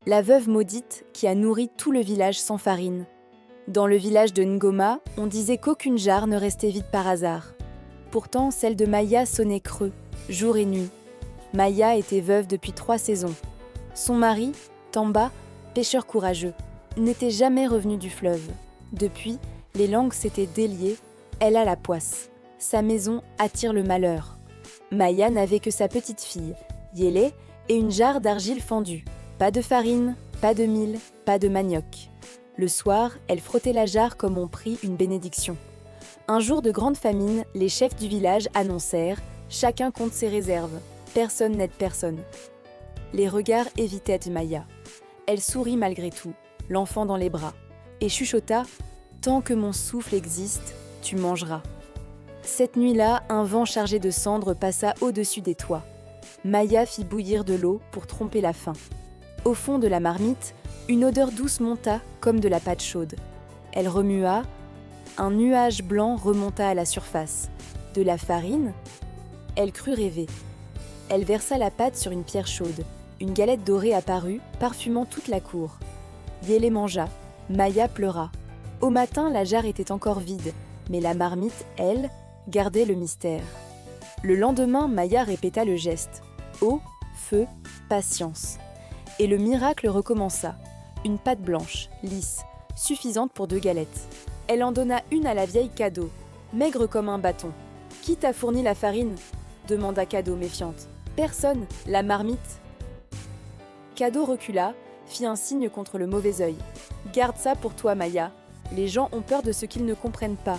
la veuve maudite qui a nourri tout le village sans farine. Dans le village de Ngoma, on disait qu'aucune jarre ne restait vide par hasard. Pourtant, celle de Maya sonnait creux, jour et nuit. Maya était veuve depuis 3 saisons. Son mari, Tamba, pêcheur courageux, n'était jamais revenu du fleuve. Depuis, les langues s'étaient déliées, elle a la poisse. Sa maison attire le malheur. Maya n'avait que sa petite fille, Yélé, et une jarre d'argile fendue. Pas de farine, pas de mil, pas de manioc. Le soir, elle frottait la jarre comme on prie une bénédiction. Un jour de grande famine, les chefs du village annoncèrent « Chacun compte ses réserves, personne n'aide personne ». Les regards évitaient Maya. Elle sourit malgré tout, l'enfant dans les bras, et chuchota « Tant que mon souffle existe, tu mangeras ». Cette nuit-là, un vent chargé de cendres passa au-dessus des toits. Maya fit bouillir de l'eau pour tromper la faim. Au fond de la marmite, une odeur douce monta comme de la pâte chaude. Elle remua, un nuage blanc remonta à la surface. De la farine? Elle crut rêver. Elle versa la pâte sur une pierre chaude. Une galette dorée apparut, parfumant toute la cour. Yélé mangea, Maya pleura. Au matin, la jarre était encore vide, mais la marmite, elle, gardait le mystère. Le lendemain, Maya répéta le geste. Eau, feu, patience. Et le miracle recommença. Une pâte blanche, lisse, suffisante pour 2 galettes. Elle en donna une à la vieille Kado, maigre comme un bâton. « Qui t'a fourni la farine ?» demanda Kado méfiante. « Personne, la marmite. » Kado recula, fit un signe contre le mauvais œil. « Garde ça pour toi, Maya. Les gens ont peur de ce qu'ils ne comprennent pas. »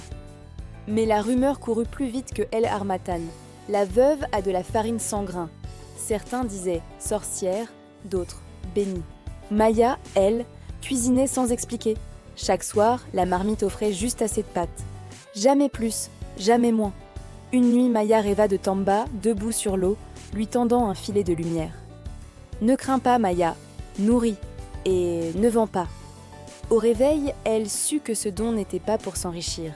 Mais la rumeur courut plus vite que El Harmattan. La veuve a de la farine sans grain. Certains disaient « sorcière », d'autres « bénie ». Maya, elle, cuisinait sans expliquer. Chaque soir, la marmite offrait juste assez de pâtes. Jamais plus, jamais moins. Une nuit, Maya rêva de Tamba, debout sur l'eau, lui tendant un filet de lumière. Ne crains pas, Maya, nourris, et ne vends pas. Au réveil, elle sut que ce don n'était pas pour s'enrichir.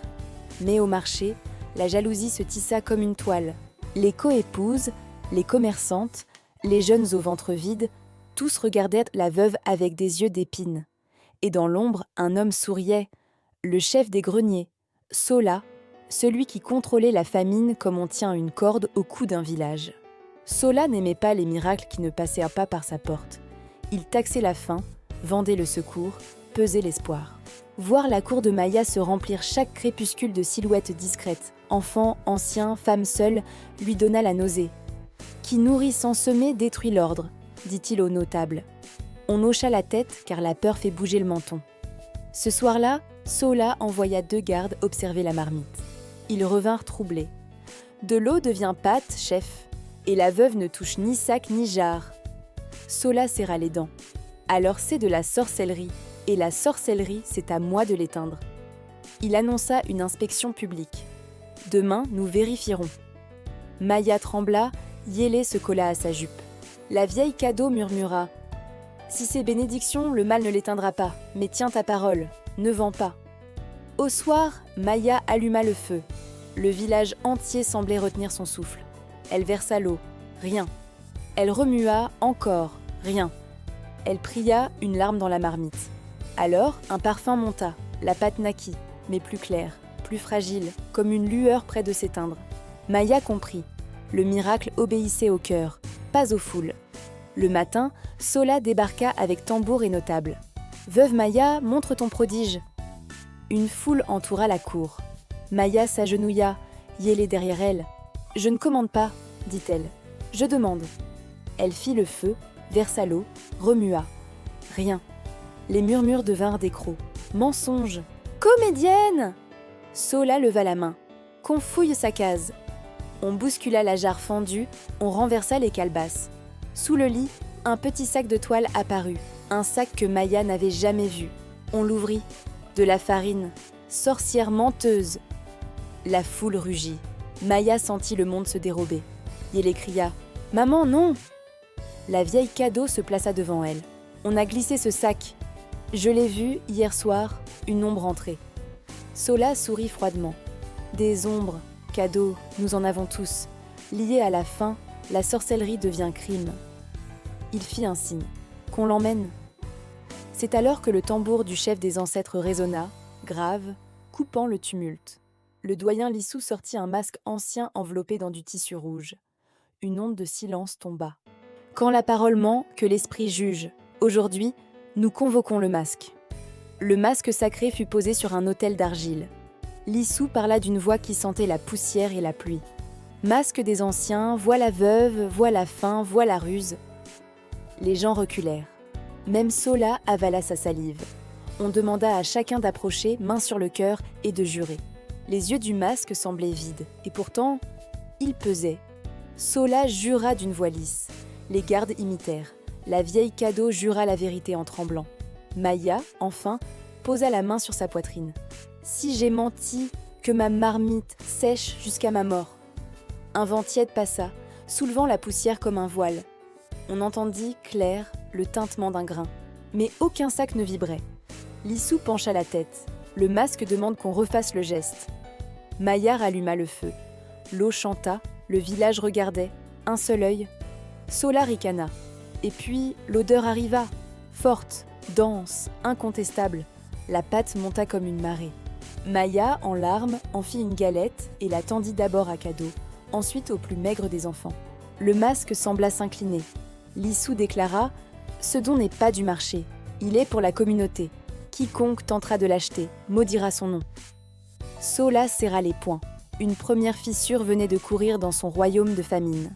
Mais au marché, la jalousie se tissa comme une toile. Les coépouses, les commerçantes, les jeunes au ventre vide, tous regardaient la veuve avec des yeux d'épine. Et dans l'ombre, un homme souriait, le chef des greniers, Sola, celui qui contrôlait la famine comme on tient une corde au cou d'un village. Sola n'aimait pas les miracles qui ne passaient pas par sa porte. Il taxait la faim, vendait le secours, pesait l'espoir. Voir la cour de Maya se remplir chaque crépuscule de silhouettes discrètes, enfants, anciens, femmes seules, lui donna la nausée. « Qui nourrit sans semer détruit l'ordre », dit-il aux notables. On hocha la tête car la peur fait bouger le menton. Ce soir-là, Sola envoya 2 gardes observer la marmite. Ils revinrent troublés. « De l'eau devient pâte, chef, et la veuve ne touche ni sac ni jarre. » Sola serra les dents. « Alors c'est de la sorcellerie, et la sorcellerie, c'est à moi de l'éteindre. » Il annonça une inspection publique. « Demain, nous vérifierons. » Maya trembla, Yélé se colla à sa jupe. La vieille Kado murmura « Si c'est bénédiction, le mal ne l'éteindra pas, mais tiens ta parole, ne vends pas. » Au soir, Maya alluma le feu. Le village entier semblait retenir son souffle. Elle versa l'eau, rien. Elle remua, encore, rien. Elle pria, une larme dans la marmite. Alors, un parfum monta, la pâte naquit, mais plus claire, plus fragile, comme une lueur près de s'éteindre. Maya comprit. Le miracle obéissait au cœur, pas aux foules. Le matin, Sola débarqua avec tambour et notables. « Veuve Maya, montre ton prodige !» Une foule entoura la cour. Maya s'agenouilla, Yélé derrière elle. « Je ne commande pas, dit-elle. Je demande. » Elle fit le feu, versa l'eau, remua. Rien. Les murmures devinrent des crocs. « Mensonge ! Comédienne !» Sola leva la main. « Qu'on fouille sa case !» On bouscula la jarre fendue, on renversa les calebasses. Sous le lit, un petit sac de toile apparut, un sac que Maya n'avait jamais vu. On l'ouvrit. De la farine. Sorcière menteuse. La foule rugit. Maya sentit le monde se dérober. Yélé cria « Maman, non !» La vieille Kado se plaça devant elle. « On a glissé ce sac. Je l'ai vu, hier soir, une ombre entrer. » Sola sourit froidement. « Des ombres, Kado, nous en avons tous. Liées à la faim, la sorcellerie devient crime. » Il fit un signe. « Qu'on l'emmène. » C'est alors que le tambour du chef des ancêtres résonna, grave, coupant le tumulte. Le doyen Lissou sortit un masque ancien enveloppé dans du tissu rouge. Une onde de silence tomba. Quand la parole ment, que l'esprit juge. Aujourd'hui, nous convoquons le masque. Le masque sacré fut posé sur un autel d'argile. Lissou parla d'une voix qui sentait la poussière et la pluie. Masque des anciens, voix la veuve, voix la faim, voix la ruse. Les gens reculèrent. Même Sola avala sa salive. On demanda à chacun d'approcher, main sur le cœur, et de jurer. Les yeux du masque semblaient vides, et pourtant, il pesait. Sola jura d'une voix lisse. Les gardes imitèrent. La vieille Kado jura la vérité en tremblant. Maya, enfin, posa la main sur sa poitrine. « Si j'ai menti, que ma marmite sèche jusqu'à ma mort. » Un vent tiède passa, soulevant la poussière comme un voile. On entendit, clair, le tintement d'un grain. Mais aucun sac ne vibrait. Lissou pencha la tête. Le masque demande qu'on refasse le geste. Maya ralluma le feu. L'eau chanta, le village regardait, un seul œil. Sola ricana. Et puis, l'odeur arriva, forte, dense, incontestable. La pâte monta comme une marée. Maya, en larmes, en fit une galette et la tendit d'abord à Kado, ensuite au plus maigre des enfants. Le masque sembla s'incliner. Lissou déclara « Ce don n'est pas du marché, il est pour la communauté. Quiconque tentera de l'acheter maudira son nom. » Sola serra les poings. Une première fissure venait de courir dans son royaume de famine.